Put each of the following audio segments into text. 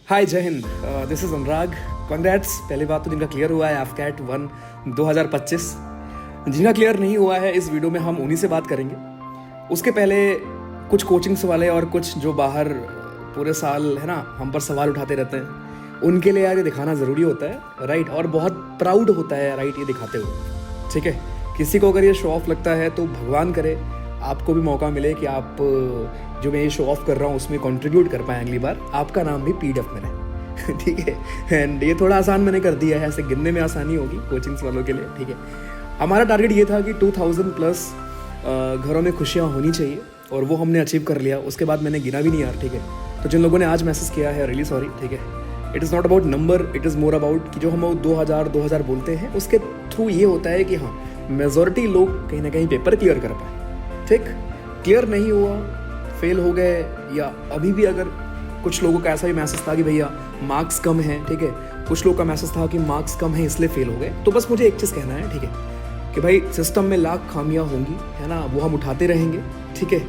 हाय जय Hind, this is Anurag. Congrats, पहली बात तो जिनका क्लियर हुआ है एफकैट 1 2025। जिनका क्लियर नहीं हुआ है इस वीडियो में हम उन्हीं से बात करेंगे। उसके पहले कुछ कोचिंग्स वाले और कुछ जो बाहर पूरे साल है ना हम पर सवाल उठाते रहते हैं, उनके लिए यार ये दिखाना ज़रूरी होता है, राइट। और बहुत प्राउड होता है, राइट, ये दिखाते हुए। ठीक है, किसी को अगर ये शो ऑफ लगता है तो भगवान करे आपको भी मौका मिले कि आप जो मैं ये शो ऑफ कर रहा हूँ उसमें कंट्रीब्यूट कर पाएँ अगली बार, आपका नाम भी पीडीएफ में रहे। ठीक है, एंड ये थोड़ा आसान मैंने कर दिया है, ऐसे गिनने में आसानी होगी कोचिंग्स वालों के लिए। ठीक है, हमारा टारगेट ये था कि 2000 प्लस घरों में खुशियाँ होनी चाहिए और वो हमने अचीव कर लिया। उसके बाद मैंने गिना भी नहीं यार। ठीक है, तो जिन लोगों ने आज मैसेज किया है, रियली सॉरी। ठीक है, it is not about number, it is more about कि जो हम 2000 बोलते हैं उसके थ्रू ये होता है कि हाँ मेजॉरिटी लोग कहीं ना कहीं पेपर क्लियर कर पाए। ठीक, क्लियर नहीं हुआ, फेल हो गए, या अभी भी अगर कुछ लोगों का ऐसा भी मैसेज था कि भैया मार्क्स कम हैं, ठीक है, कुछ लोग का मैसेज था कि मार्क्स कम है इसलिए फेल हो गए, तो बस मुझे एक चीज़ कहना है, ठीक है, कि भाई सिस्टम में लाख खामियां होंगी, है ना, वो हम उठाते रहेंगे। ठीक है,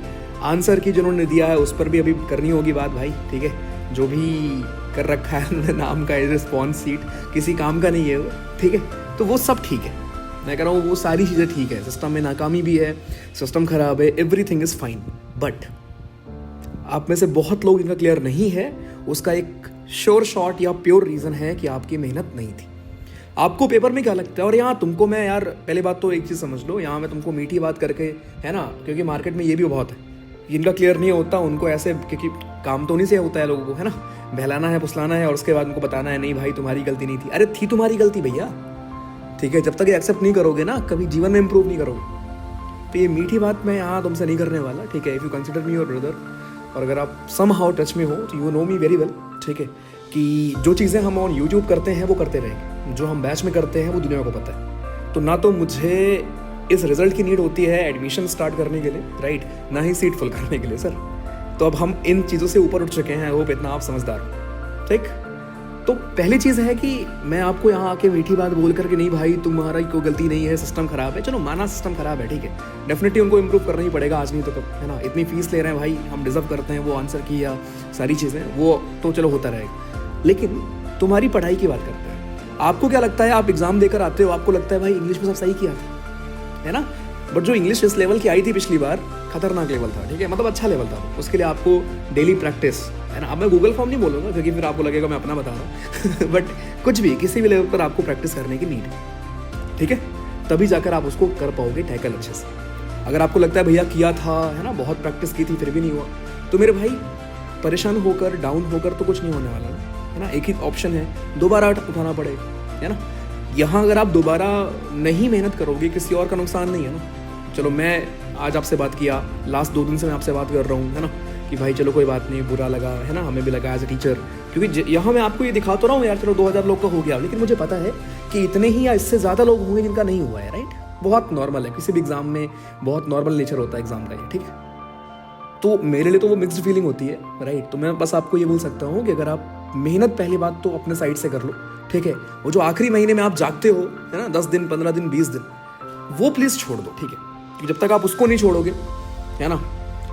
आंसर की जिन्होंने दिया है उस पर भी अभी करनी होगी बात भाई। ठीक है, जो भी कर रखा है उन्होंने नाम का रिस्पॉन्स सीट, किसी काम का नहीं है वो। ठीक है, तो वो सब ठीक है, मैं कह रहा हूँ वो सारी चीज़ें ठीक है। सिस्टम में नाकामी भी है, सिस्टम खराब है, एवरीथिंग इज़ फाइन। बट आप में से बहुत लोग इनका क्लियर नहीं है, उसका एक श्योर शॉट या प्योर रीज़न है कि आपकी मेहनत नहीं थी। आपको पेपर में क्या लगता है, और यहाँ तुमको मैं यार पहले बात तो एक चीज़ समझ लो, यहाँ मैं तुमको मीठी बात करके, है ना, क्योंकि मार्केट में ये भी बहुत है, जिनका क्लियर नहीं होता उनको ऐसे, क्योंकि काम तो नहीं से होता है लोगों को, है ना, बहलाना है, फुसलाना है और उसके बाद उनको बताना है नहीं भाई तुम्हारी गलती नहीं थी। अरे थी तुम्हारी गलती भैया। ठीक है, जब तक ये एक्सेप्ट नहीं करोगे ना कभी जीवन में इंप्रूव नहीं करोगे। तो ये मीठी बात मैं यहाँ तुमसे नहीं करने वाला। ठीक है, if you consider me your brother, और अगर आप सम हाउ टच में हो तो you know me very well. ठीक है, कि जो चीज़ें हम ऑन यूट्यूब करते हैं वो करते रहेंगे, जो हम बैच में करते हैं वो दुनिया को पता है। तो ना तो मुझे इस रिजल्ट की नीड होती है एडमिशन स्टार्ट करने के लिए, राइट, ना ही सीट फुल करने के लिए सर। तो अब हम इन चीज़ों से ऊपर उठ चुके हैं, आई होप इतना आप समझदार हो। ठीक, तो पहली चीज़ है कि मैं आपको यहाँ आके मीठी बात बोल करके नहीं भाई तुम्हारा कोई गलती नहीं है, सिस्टम खराब है, चलो माना सिस्टम खराब है, ठीक है, डेफिनेटली उनको इम्प्रूव करना ही पड़ेगा, आज नहीं तो कब, है ना। इतनी फीस ले रहे हैं भाई, हम डिजर्व करते हैं वो आंसर की या सारी चीज़ें, वो तो चलो होता रहेगा। लेकिन तुम्हारी पढ़ाई की बात करते हैं, आपको क्या लगता है, आप एग्जाम देकर आते हो, आपको लगता है भाई इंग्लिश में सब सही किया था, है ना, बट जो इंग्लिश इस लेवल की आई थी पिछली बार, खतरनाक लेवल था। ठीक है, मतलब अच्छा लेवल था, उसके लिए आपको डेली प्रैक्टिस, है ना। अब मैं गूगल फॉर्म नहीं बोलूँगा क्योंकि फिर आपको लगेगा मैं अपना बता रहा हूँ बट कुछ भी किसी भी लेवल पर आपको प्रैक्टिस करने की नीड है। ठीक है, तभी जाकर आप उसको कर पाओगे टैकल अच्छे से। अगर आपको लगता है भैया किया था, है ना, बहुत प्रैक्टिस की थी फिर भी नहीं हुआ, तो मेरे भाई परेशान होकर, डाउन होकर तो कुछ नहीं होने वाला, है ना। एक ही ऑप्शन है, दोबारा उठाना पड़ेगा, है ना। यहाँ अगर आप दोबारा नहीं मेहनत करोगे किसी और का नुकसान नहीं है ना। चलो मैं आज आपसे बात किया, लास्ट 2 दिन से मैं आपसे बात कर रहा हूँ, है ना, कि भाई चलो कोई बात नहीं, बुरा लगा, है ना, हमें भी लगा एज ए टीचर, क्योंकि यहाँ मैं आपको ये दिखा तो रहा हूँ यार, चलो 2000 लोग का हो गया, लेकिन मुझे पता है कि इतने ही या इससे ज़्यादा लोग होंगे जिनका नहीं हुआ है, राइट। बहुत नॉर्मल है, किसी भी एग्जाम में बहुत नॉर्मल नेचर होता है एग्जाम का ये। ठीक है, तो मेरे लिए तो वो मिक्स्ड फीलिंग होती है, राइट। तो मैं बस आपको ये बोल सकता हूँ कि अगर आप मेहनत पहली बात तो अपने साइड से कर लो, ठीक है, वो जो आखिरी महीने में आप जागते हो, है ना, 10 दिन, 15 दिन, 20 दिन, वो प्लीज़ छोड़ दो। ठीक है, जब तक आप उसको नहीं छोड़ोगे, है ना,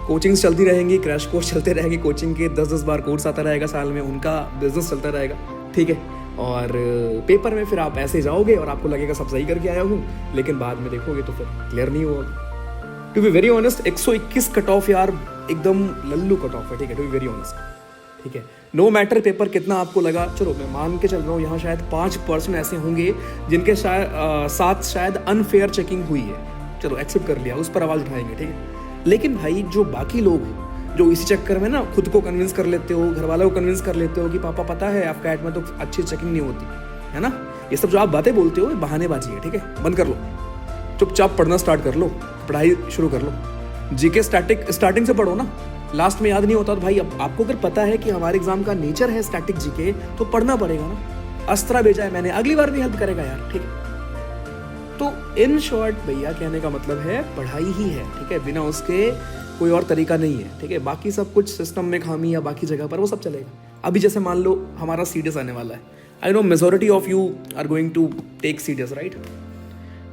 कोचिंग्स चलती रहेंगी, क्रैश कोर्स चलते रहेंगे, कोचिंग के 10-10 बार कोर्स आता रहेगा साल में, उनका बिजनेस चलता रहेगा। ठीक है, और पेपर में फिर आप ऐसे जाओगे और आपको लगेगा सब सही करके आया हूँ, लेकिन बाद में देखोगे तो फिर क्लियर नहीं होगा। To be very honest 121 cut off यार एकदम लल्लू कट ऑफ है। ठीक है, टू बी वेरी ऑनेस्ट। ठीक है, नो मैटर पेपर कितना आपको लगा, चलो मैं मान के चल रहा हूँ यहाँ शायद 5% ऐसे होंगे जिनके साथ शायद अनफेयर चेकिंग हुई है, चलो एक्सेप्ट कर लिया, उस पर आवाज़ उठाएंगे। ठीक है, लेकिन भाई जो बाकी लोग जो इसी चक्कर में ना खुद को कन्विंस कर लेते हो, घर वालों को कन्विंस कर लेते हो कि पापा पता है आपका एड में तो अच्छी चेकिंग नहीं होती, है ना, ये सब जो आप बातें बोलते हो बहानेबाजी है। ठीक है, बंद कर लो, चुपचाप पढ़ना स्टार्ट कर लो, पढ़ाई शुरू कर लो। जीके स्टार्टिंग से पढ़ो ना, लास्ट में याद नहीं होता तो भाई आपको अगर पता है कि हमारे एग्जाम का नेचर है स्टैटिक जीके, तो पढ़ना पड़ेगा ना। अस्त्रा भेजा है मैंने, अगली बार भी हेल्प करेगा यार। ठीक है, तो इन शॉर्ट भैया कहने का मतलब है पढ़ाई ही है। ठीक है, बिना उसके कोई और तरीका नहीं है। ठीक है, बाकी सब कुछ सिस्टम में खामी या बाकी जगह पर वो सब चलेगा। अभी जैसे मान लो हमारा सीडीएस आने वाला है, I know majority of you are going to take CDS, right,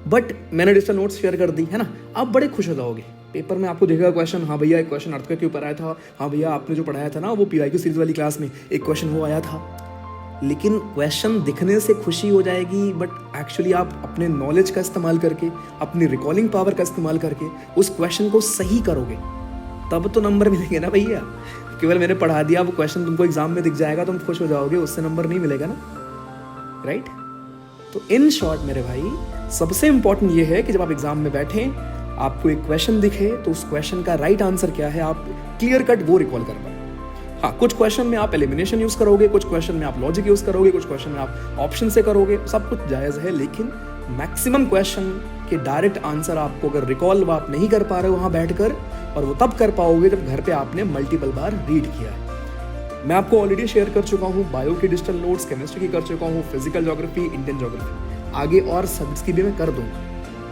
but मैंने डिजिटल नोट्स शेयर कर दी, है ना, आप बड़े खुश हो जाओगे, पेपर में आपको दिखेगा क्वेश्चन, हाँ भैया एक क्वेश्चन अर्थ के ऊपर आया था, हाँ भैया आपने जो पढ़ाया था ना वो PYQ सीरीज वाली क्लास में एक क्वेश्चन वो आया था। लेकिन क्वेश्चन दिखने से खुशी हो जाएगी, बट एक्चुअली आप अपने नॉलेज का इस्तेमाल करके, अपनी रिकॉलिंग पावर का इस्तेमाल करके उस क्वेश्चन को सही करोगे तब तो नंबर मिलेंगे ना भैया। केवल मैंने पढ़ा दिया वो क्वेश्चन तुमको एग्जाम में दिख जाएगा, तुम खुश हो जाओगे, उससे नंबर नहीं मिलेगा ना, राइट। तो इन शॉर्ट मेरे भाई सबसे इंपॉर्टेंट ये है कि जब आप एग्जाम में बैठें, आपको एक क्वेश्चन दिखे तो उस क्वेश्चन का राइट आंसर क्या है आप क्लियर कट वो रिकॉल कर पाए। हाँ, कुछ क्वेश्चन में आप एलिमिनेशन यूज करोगे, कुछ क्वेश्चन में आप लॉजिक यूज करोगे, कुछ क्वेश्चन में आप ऑप्शन से करोगे, सब कुछ जायज है। लेकिन मैक्सिमम क्वेश्चन के डायरेक्ट आंसर आपको अगर रिकॉल आप नहीं कर पा रहे हो वहां बैठकर, और वो तब कर पाओगे जब घर पे आपने मल्टीपल बार रीड किया है। मैं आपको ऑलरेडी शेयर कर चुका हूँ बायो की डिजिटल नोट्स, केमिस्ट्री की कर चुका हूँ, फिजिकल ज्योग्राफी, इंडियन ज्योग्राफी, आगे और सब्जेक्ट्स की भी मैं कर दूंगा।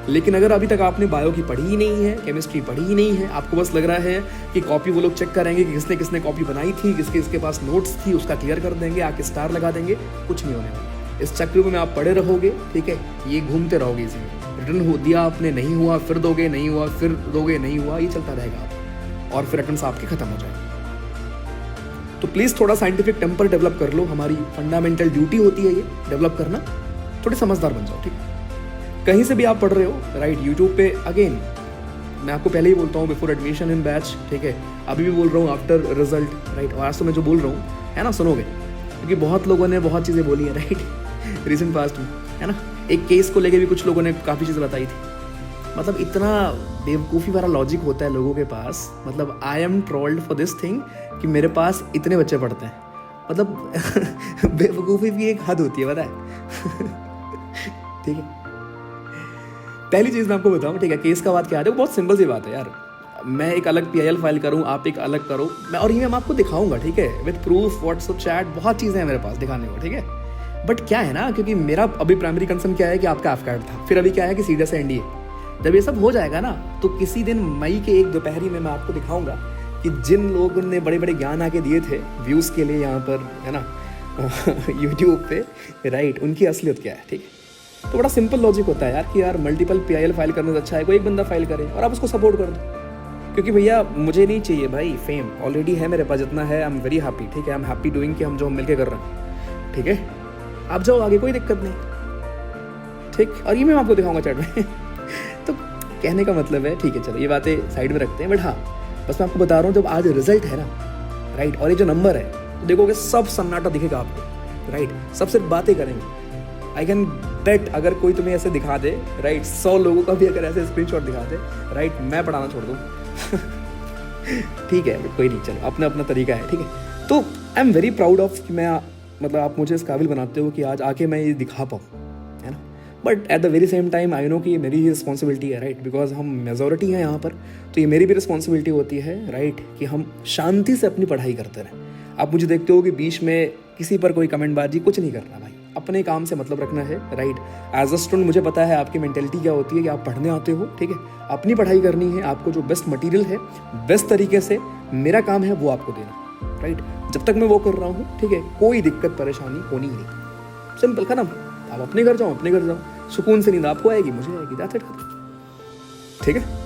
लेकिन अगर अभी तक आपने बायो की पढ़ी ही नहीं है, केमिस्ट्री पढ़ी ही नहीं है, आपको बस लग रहा है कि कॉपी वो लोग चेक करेंगे कि किसने किसने कॉपी बनाई थी, किसके इसके पास नोट्स थी, उसका क्लियर कर देंगे, आके स्टार लगा देंगे, कुछ नहीं होने वाला। इस चक्र में आप पढ़े रहोगे, ठीक है, ये घूमते रहोगे इसी में। रिटर्न हो दिया आपने, नहीं हुआ फिर दोगे, नहीं हुआ फिर दोगे, नहीं हुआ, ये चलता रहेगा आप, और फिर अटेम्प्ट्स आपके खत्म हो जाएंगे। तो प्लीज थोड़ा साइंटिफिक टेम्पर डेवलप कर लो, हमारी फंडामेंटल ड्यूटी होती है ये डेवलप करना। थोड़े समझदार बन जाओ, ठीक है। कहीं से भी आप पढ़ रहे हो, राइट, यूट्यूब पे अगेन मैं आपको पहले ही बोलता हूँ बिफोर एडमिशन इन बैच, ठीक है, अभी भी बोल रहा हूँ आफ्टर रिजल्ट, राइट। और आज तो मैं जो बोल रहा हूँ है ना, सुनोगे, क्योंकि बहुत लोगों ने बहुत चीज़ें बोली है, राइट, रिसेंट पास्ट में, है ना। एक केस को लेके भी कुछ लोगों ने काफ़ी चीज़ें बताई थी। मतलब इतना बेवकूफ़ी वाला लॉजिक होता है लोगों के पास। मतलब I am trolled for this thing कि मेरे पास इतने बच्चे पढ़ते हैं। मतलब बेवकूफ़ी भी एक हद होती है, पता है। ठीक है, पहली चीज़ मैं आपको बताऊं, ठीक है, केस का बात क्या है, वो बहुत सिंपल सी बात है यार। मैं एक अलग PIL फाइल करूं, आप एक अलग करो, मैं और ये मैं आपको दिखाऊंगा, ठीक है, विद प्रूफ, व्हाट्सएप चैट, बहुत चीज़ें हैं मेरे पास दिखाने को, ठीक है। बट क्या है ना, क्योंकि मेरा अभी प्राइमरी कंसर्न क्या है कि आपका AFCAT था, फिर अभी क्या है कि सीधा से NDA। जब ये सब हो जाएगा ना, तो किसी दिन मई के एक दोपहरी में मैं आपको दिखाऊंगा कि जिन लोगों ने बड़े बड़े ज्ञान आके दिए थे व्यूज़ के लिए यहाँ पर, है ना, यूट्यूब पे, राइट, उनकी असलियत क्या है, ठीक है। तो बड़ा सिंपल लॉजिक होता है यार कि यार मल्टीपल PIL फाइल करने से अच्छा है कोई एक बंदा फाइल करे और आप उसको सपोर्ट कर दो। क्योंकि भैया मुझे नहीं चाहिए भाई फेम, ऑलरेडी है मेरे पास जितना है, आई एम वेरी हैप्पी, ठीक है, आई एम हैप्पी डूइंग कि हम जो मिलके कर रहे हैं, ठीक है। आप जाओ आगे, कोई दिक्कत नहीं, ठीक। और ये मैं आपको दिखाऊंगा चैट में। तो कहने का मतलब है, ठीक है, चलो ये बातें साइड में रखते हैं, बट हाँ, बस मैं आपको बता रहा हूँ जब आज रिजल्ट है ना, राइट, और ये जो नंबर है, तो देखोगे सब सन्नाटा दिखेगा आपको, राइट, सब सिर्फ बातें करेंगे। आई कैन बेट अगर कोई तुम्हें ऐसे दिखा दे, राइट, 100 लोगों का भी अगर ऐसे स्क्रीनशॉट दिखा दे, राइट, मैं पढ़ाना छोड़ दूँ। ठीक है, बट कोई नहीं, चलो अपना अपना तरीका है, ठीक है। तो I am very proud of कि मैं, मतलब आप मुझे इस काबिल बनाते हो कि आज आके मैं ये दिखा पाऊँ, है ना। But at the very same time I know कि ये मेरी ही रिस्पॉन्सिबिलिटी है, राइट, बिकॉज हम मेजॉरिटी हैं यहाँ पर, तो ये मेरी भी रिस्पॉन्सिबिलिटी होती है, राइट, कि हम शांति से अपनी पढ़ाई करते रहें। आप मुझे देखते हो कि बीच में किसी पर कोई कमेंटबाजी कुछ नहीं करना भाई, अपने काम से मतलब रखना है, राइट। एज अ स्टूडेंट मुझे पता है आपकी मेंटेलिटी क्या होती है कि आप पढ़ने आते हो, ठीक है, अपनी पढ़ाई करनी है, आपको जो बेस्ट मटेरियल है बेस्ट तरीके से, मेरा काम है वो आपको देना, राइट। जब तक मैं वो कर रहा हूँ, ठीक है, कोई दिक्कत परेशानी होनी ही नहीं, सिंपल, खत्म। आप अपने घर जाओ, अपने घर जाओ, सुकून से नींद आपको आएगी, मुझे आएगी, दैट्स इट, ठीक है।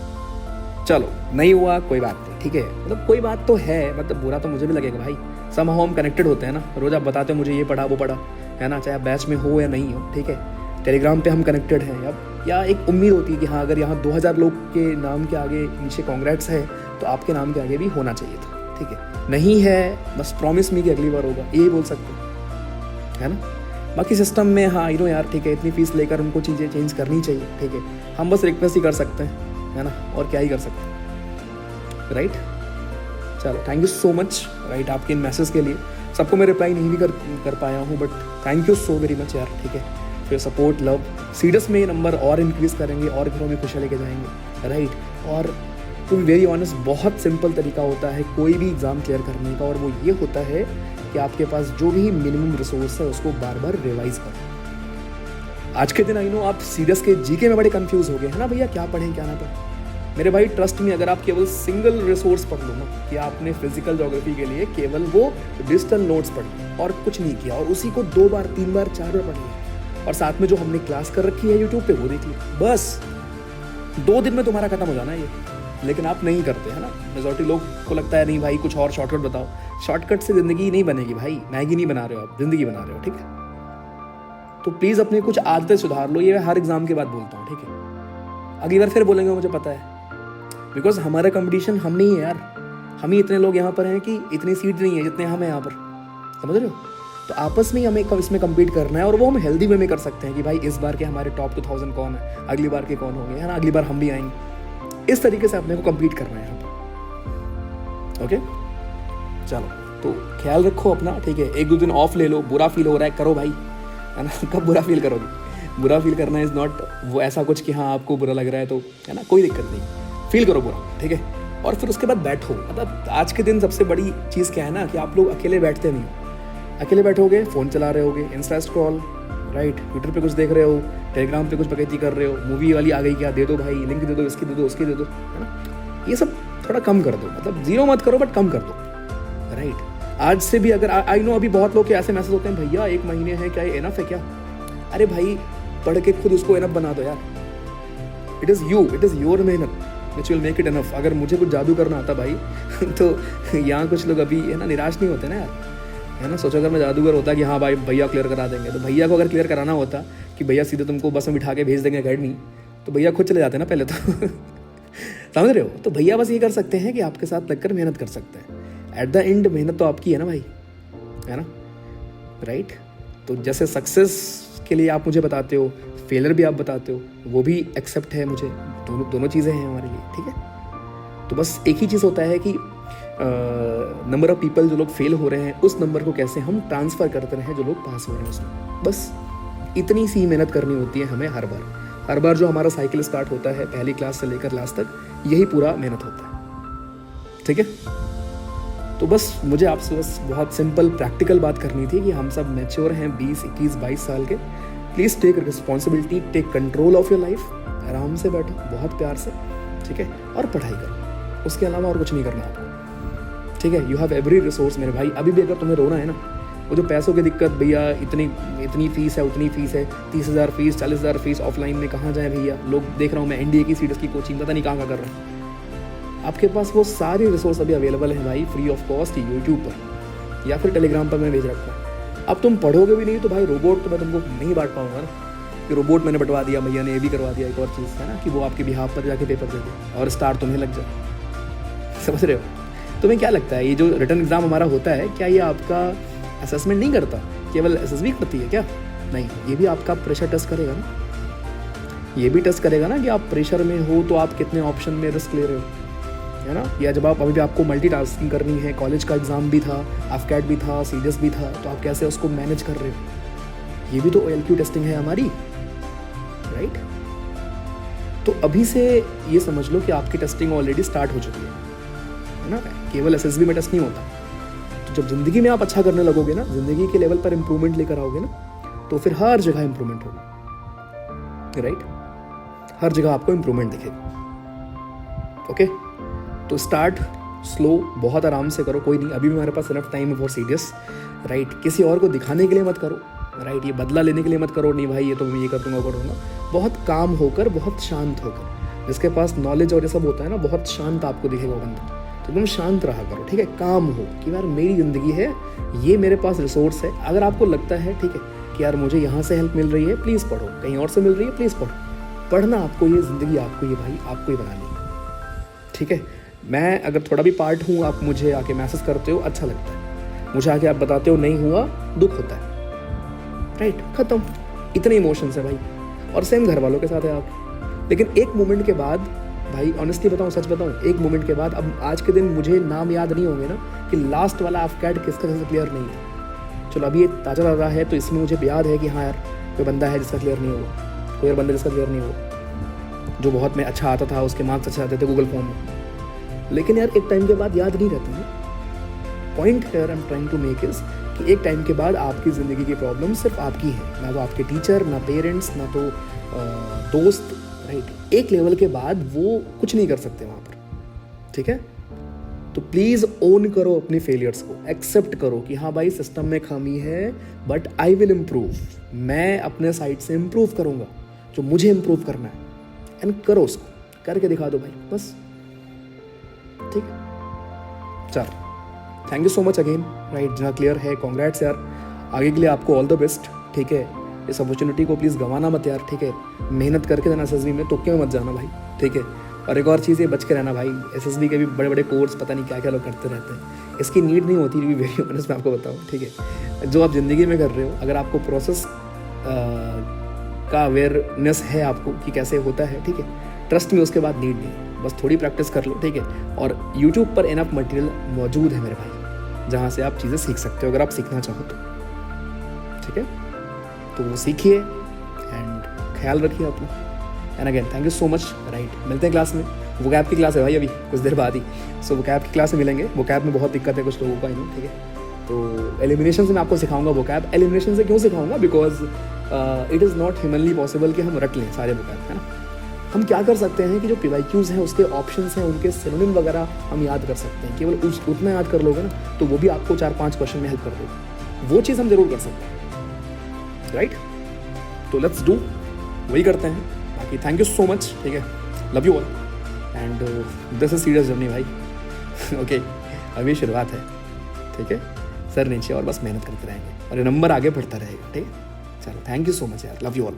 चलो नहीं हुआ कोई बात नहीं, ठीक है, मतलब कोई बात तो है, मतलब बुरा तो मुझे भी लगेगा भाई, समहाउ हम कनेक्टेड होते हैं ना, रोज आप बताते हो मुझे ये पढ़ा वो पढ़ा, है ना, चाहे आप बैच में हो या नहीं हो, ठीक है, टेलीग्राम पे हम कनेक्टेड हैं। अब या एक उम्मीद होती है कि हाँ अगर यहाँ 2000 लोग के नाम के आगे नीचे कांग्रेट्स है तो आपके नाम के आगे भी होना चाहिए था, ठीक है, नहीं है बस प्रॉमिस मी कि अगली बार होगा, यही बोल सकते हैं, है ना। बाकी सिस्टम में हाँ यू नो यार, ठीक है, इतनी फीस लेकर उनको चीज़ें चेंज करनी चाहिए, ठीक है, हम बस रिक्वेस्ट ही कर सकते हैं, है ना, और क्या ही कर सकते हैं, राइट। चलो thank you so much, right, आपके इन मैसेज के लिए। सबको मैं रिप्लाई नहीं भी कर पाया हूँ, but thank you so very much यार, ठीक है, फिर सपोर्ट, लव। सीरियस में ये नंबर और इंक्रीज़ करेंगे और घरों में खुशियाँ लेके जाएंगे, राइट। और टू बी वेरी ऑनेस्ट, बहुत सिंपल तरीका होता है कोई भी एग्ज़ाम क्लियर करने का, और वो ये होता है कि आपके पास जो भी मिनिमम रिसोर्स है उसको बार बार रिवाइज करो। आज के दिन आई नो आप सीरियस के जीके में बड़े कंफ्यूज हो गए, है ना भैया, क्या पढ़ें क्या ना पढ़ें। मेरे भाई ट्रस्ट में, अगर आप केवल सिंगल रिसोर्स पढ़ लो ना, कि आपने फिजिकल ज्योग्राफी के लिए केवल वो डिजिटल नोट्स पढ़ी और कुछ नहीं किया, और उसी को 2 बार 3 बार 4 बार पढ़ लिया, और साथ में जो हमने क्लास कर रखी है यूट्यूब पे वो देख ली, बस 2 दिन में तुम्हारा खत्म हो जाना है लेकिन आप नहीं करते, है ना। मेजॉरिटी लोग को लगता है नहीं भाई कुछ और शॉर्टकट बताओ। शॉर्टकट से ज़िंदगी नहीं बनेगी भाई, मैगी नहीं बना रहे हो आप, ज़िंदगी बना रहे हो, ठीक है। तो प्लीज़ अपनी कुछ आदतें सुधार लो, ये मैं हर एग्ज़ाम के बाद बोलता हूँ, ठीक है। अगली बार फिर बोलेंगे मुझे पता है, बिकॉज हमारा कंपटीशन हम नहीं है यार। हम ही इतने लोग यहाँ पर हैं कि इतनी सीट नहीं है जितने हम हैं यहाँ पर, समझ रहे हो। तो आपस में ही हमें इसमें कम्पीट करना है, और वो हम हेल्दी वे में कर सकते हैं कि भाई इस बार के हमारे टॉप 2000 कौन है, अगली बार के कौन होंगे, है ना, अगली बार हम भी आएंगे। इस तरीके से अपने को कम्पीट करना है यहाँ पर, ओके। चलो तो ख्याल रखो अपना, ठीक है। एक दो दिन ऑफ ले लो, बुरा फील हो रहा है करो भाई, है ना। कब बुरा फील करोगे? बुरा फील करना इज़ नॉट वो ऐसा कुछ कि हाँ आपको बुरा लग रहा है तो, है ना, कोई दिक्कत नहीं, फील करो बुरा, ठीक है। और फिर उसके बाद बैठो। मतलब आज के दिन सबसे बड़ी चीज़ क्या है ना कि आप लोग अकेले बैठते नहीं हो। अकेले बैठोगे, फ़ोन चला रहे होगे, इंस्टा स्क्रॉल, राइट, ट्विटर पे कुछ देख रहे हो, टेलीग्राम पे कुछ बकैती कर रहे हो, मूवी वाली आ गई क्या, दे दो भाई, लिंक दे दो, इसकी दे दो, उसकी दे दो, है ना। ये सब थोड़ा कम कर दो, मतलब जीरो मत करो बट कम कर दो, राइट। आज से भी अगर आई नो अभी बहुत लोग के ऐसे मैसेज होते हैं, भैया 1 महीने है क्या, ये एनफ है क्या? अरे भाई पढ़ के खुद उसको एनफ बना दो यार। इट इज़ योर मेहनत which will make it enough. अगर मुझे कुछ जादू करना आता भाई तो यहाँ कुछ लोग अभी, है ना, निराश नहीं होते ना यार, है ना। सोचो अगर मैं जादूगर होता कि हाँ भाई भैया क्लियर करा देंगे, तो भैया को अगर क्लियर कराना होता कि भैया सीधे तुमको बस में बिठा के भेज देंगे अकेडमी, तो भैया खुद चले जाते ना पहले तो समझ रहे हो। तो भैया बस ये कर सकते हैं कि आपके साथ लगकर मेहनत कर सकते हैं। एट द एंड मेहनत तो आपकी है ना भाई, है ना, राइट। तो जैसे सक्सेस के लिए आप मुझे बताते हो, फेलियर भी आप बताते हो, वो भी एक्सेप्ट है मुझे, दोनों चीज़ें हैं हमारे लिए, ठीक है। तो बस एक ही चीज़ होता है कि नंबर ऑफ पीपल जो लोग फेल हो रहे हैं, उस नंबर को कैसे हम ट्रांसफ़र करते रहें जो लोग पास हो रहे हैं उसमें। बस इतनी सी मेहनत करनी होती है हमें हर बार जो हमारा साइकिल स्टार्ट होता है पहली क्लास से लेकर लास्ट तक, यही पूरा मेहनत होता है, ठीक है। तो बस मुझे आपसे बस बहुत सिंपल प्रैक्टिकल बात करनी थी कि हम सब मैच्योर हैं, 20, 21, 22 साल के। Please take responsibility, take control of your life. आराम से बैठो, बहुत प्यार से, ठीक है, और पढ़ाई करो। उसके अलावा और कुछ नहीं करना आपको, ठीक है। यू हैव एवरी रिसोर्स मेरे भाई। अभी भी अगर तुम्हें रोना है ना, वो जो पैसों की दिक्कत, भैया इतनी फीस है, उतनी फीस है, 30,000 फीस, 40,000 फीस, ऑफलाइन में कहाँ जाए भैया। लोग देख रहा हूँ मैं एनडीए की सीट्स की कोचिंग पता नहीं कहाँ कर रहे हैं। आपके पास वो सारी रिसोर्स अभी अवेलेबल है भाई, फ्री ऑफ कॉस्ट, यूट्यूब पर या फिर टेलीग्राम पर मैं भेज रखा हूँ। अब तुम पढ़ोगे भी नहीं तो भाई रोबोट तो मैं तुमको नहीं बांट पाऊंगा ना कि रोबोट मैंने बंटवा दिया, भैया ने ये भी करवा दिया। एक और चीज़ है ना कि वो आपके बिहाफ पर जाके पेपर दे दे और स्टार तुम्हें लग जाए, समझ रहे हो। तुम्हें क्या लगता है ये जो रिटर्न एग्जाम हमारा होता है, क्या ये आपका असेसमेंट नहीं करता, केवल एसएसबी करती है क्या? नहीं, ये भी आपका प्रेशर टेस्ट करेगा ना। ये भी टेस्ट करेगा ना कि आप प्रेशर में हो तो आप कितने ऑप्शन में रिस्क ले रहे हो, है ना। या जब आप अभी भी आपको मल्टीटास्किंग करनी है, कॉलेज का एग्जाम भी था, एफकेट भी था, सीडीएस भी था, तो आप कैसे उसको मैनेज कर रहे हो। ये भी तो OLQ टेस्टिंग है हमारी, राइट। तो अभी से ये समझ लो कि आपकी टेस्टिंग ऑलरेडी स्टार्ट हो चुकी है ना। केवल एसएसबी में टेस्ट नहीं होता। तो जब जिंदगी में आप अच्छा करने लगोगे ना, जिंदगी के लेवल पर इंप्रूवमेंट लेकर आओगे ना, तो फिर हर जगह इंप्रूवमेंट होगी, राइट। हर जगह आपको इंप्रूवमेंट दिखेगी, ओके। तो स्टार्ट स्लो, बहुत आराम से करो, कोई नहीं, अभी भी हमारे पास इनफ टाइम है फॉर सीरियस, राइट। किसी और को दिखाने के लिए मत करो, राइट। ये बदला लेने के लिए मत करो, नहीं भाई ये तो मैं ये कर दूंगा, वो करूँगा। बहुत काम होकर, बहुत शांत होकर, जिसके पास नॉलेज और ये सब होता है ना, बहुत शांत आपको दिखेगा बंदा। तो एकदम शांत रहा करो, ठीक है। काम हो कि यार मेरी ज़िंदगी है, ये मेरे पास रिसोर्स है। अगर आपको लगता है ठीक है कि यार मुझे यहाँ से हेल्प मिल रही है, प्लीज़ पढ़ो, कहीं और से मिल रही है, प्लीज़ पढ़ो। पढ़ना आपको, ये ज़िंदगी आपको, ये भाई आपको ही बनानी है, ठीक है। मैं अगर थोड़ा भी पार्ट हूँ, आप मुझे आके मैसेज करते हो, अच्छा लगता है। मुझे आके आप बताते हो नहीं हुआ, दुख होता है, राइट। खत्म, इतने इमोशंस है भाई। और सेम घर वालों के साथ है आप। लेकिन एक मोमेंट के बाद भाई, ऑनेस्टली बताऊँ, सच बताऊँ, एक मोमेंट के बाद, अब आज के दिन मुझे नाम याद नहीं होंगे ना कि लास्ट वाला एफकेट किसका क्लियर नहीं है। चलो अभी ये ताज़ा लग रहा है तो इसमें मुझे याद है कि हाँ यार कोई बंदा है जिसका क्लियर नहीं हुआ, कोई और बंदा जिसका क्लियर नहीं हुआ, जो बहुत में अच्छा आता था, उसके मार्क्स अच्छे आते थे गूगल फॉर्म में। लेकिन यार एक टाइम के बाद याद नहीं रहती है। Point here I am trying to make is कि एक टाइम के बाद आपकी ज़िंदगी की प्रॉब्लम सिर्फ आपकी है, ना तो आपके टीचर, ना पेरेंट्स, ना तो दोस्त, राइट। एक लेवल के बाद वो कुछ नहीं कर सकते वहाँ पर, ठीक है। तो प्लीज़ ओन करो अपनी फेलियर्स को, एक्सेप्ट करो कि हाँ भाई सिस्टम में खामी है, बट आई विल इम्प्रूव। मैं अपने साइड से इम्प्रूव करूँगा जो मुझे इम्प्रूव करना है, एंड करो उसको, करके दिखा दो भाई, बस ठीक है। चलो thank you so much again, right. जिनका क्लियर है कॉन्ग्रेट्स यार, आगे के लिए आपको ऑल द बेस्ट, ठीक है। इस अपॉर्चुनिटी को प्लीज़ गंवाना मत यार, ठीक है। मेहनत करके जाना एसएसबी में, तुक्के में मत जाना भाई, ठीक है। और एक और चीज़ ये बच के रहना भाई, एसएसबी के भी बड़े बड़े कोर्स पता नहीं क्या क्या लोग करते रहते हैं, इसकी नीड नहीं होती, भी वेरी ऑनेस्ट मैं आपको बताऊँ, ठीक है। जो आप ज़िंदगी में कर रहे हो, अगर आपको प्रोसेस का अवेयरनेस है आपको कि कैसे होता है, ठीक है, ट्रस्ट में उसके बाद नीड नहीं, बस थोड़ी प्रैक्टिस कर लो, ठीक है। और यूट्यूब पर इनफ मटेरियल मौजूद है मेरे भाई, जहाँ से आप चीज़ें सीख सकते हो अगर आप सीखना चाहो तो, ठीक है। तो वो सीखिए एंड ख्याल रखिए अपना। And again thank you so much, right. मिलते हैं क्लास में, वोकैब की क्लास है भाई अभी कुछ देर बाद ही, सो वोकैब की क्लास में मिलेंगे। वोकैब में बहुत दिक्कत है कुछ लोगों का, ठीक है। तो एलिमिनेशन से मैं आपको सिखाऊंगा वोकैब। एलिमिनेशन से क्यों सिखाऊंगा, because it is not humanly possible कि हम रट लें सारे वोकैब, है ना। हम क्या कर सकते हैं कि जो PYQs हैं उसके ऑप्शंस हैं, उनके सिनोनिम वगैरह हम याद कर सकते हैं। केवल उतना याद कर लोगे ना तो वो भी आपको 4-5 क्वेश्चन में हेल्प कर देगा, वो चीज़ हम जरूर कर सकते हैं, राइट। तो लेट्स डू, वही करते हैं। बाकी थैंक यू सो मच, ठीक है। Love you all and this is serious journey भाई, ओके। अभी शुरुआत है, ठीक है। सर नीचे और बस मेहनत करते रहेंगे और ये नंबर आगे बढ़ता रहेगा, ठीक है। चलो थैंक यू सो मच यार, लव यू ऑल।